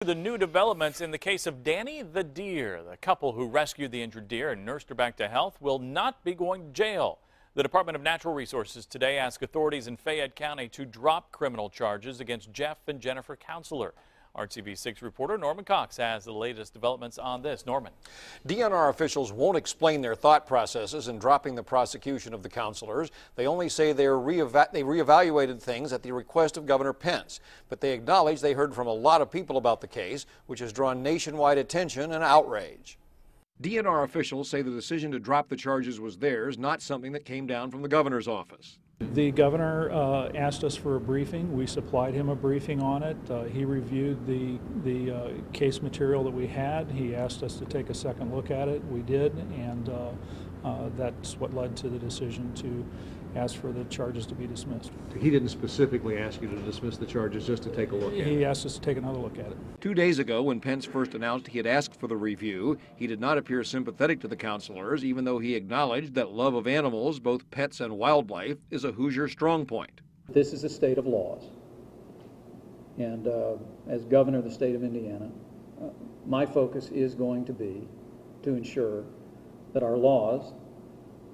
The new developments in the case of Dani the deer. The couple who rescued the injured deer and nursed her back to health will not be going to jail. The Department of Natural Resources today asked authorities in Fayette County to drop criminal charges against Jeff and Jennifer Counselor. RTV6 reporter Norman Cox has the latest developments on this. Norman. DNR officials won't explain their thought processes in dropping the prosecution of the counselors. They only say they reevaluated things at the request of Governor Pence. But they acknowledge they heard from a lot of people about the case, which has drawn nationwide attention and outrage. DNR officials say the decision to drop the charges was theirs, not something that came down from the governor's office. The governor asked us for a briefing. We supplied him a briefing on it. He reviewed the case material that we had. He asked us to take a second look at it. We did, and that's what led to the decision to ask for the charges to be dismissed. He didn't specifically ask you to dismiss the charges, just to take a look at it? He asked us to take another look at it. 2 days ago, when Pence first announced he had asked for the review, he did not appear sympathetic to the counselors, even though he acknowledged that love of animals, both pets and wildlife, is a Hoosier strong point. This is a state of laws, and as governor of the state of Indiana, my focus is going to be to ensure that our laws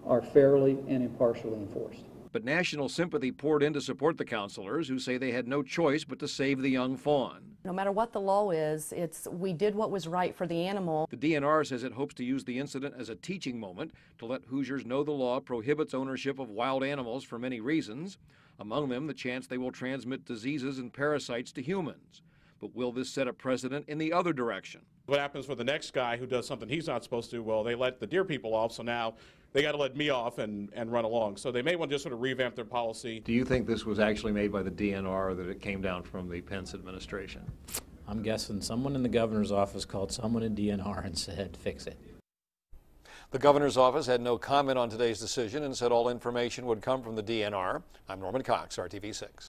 are fairly and impartially enforced. But national sympathy poured in to support the counselors, who say they had no choice but to save the young fawn. No matter what the law is, we did what was right for the animal. The DNR says it hopes to use the incident as a teaching moment to let Hoosiers know the law prohibits ownership of wild animals for many reasons, among them the chance they will transmit diseases and parasites to humans. But will this set a precedent in the other direction? What happens with the next guy who does something he's not supposed to? Well, they let the deer people off, so now they got to let me off and run along. So they may want to just sort of revamp their policy. Do you think this was actually made by the DNR, or that it came down from the Pence administration? I'm guessing someone in the governor's office called someone in DNR and said, fix it. The governor's office had no comment on today's decision and said all information would come from the DNR. I'm Norman Cox, RTV6.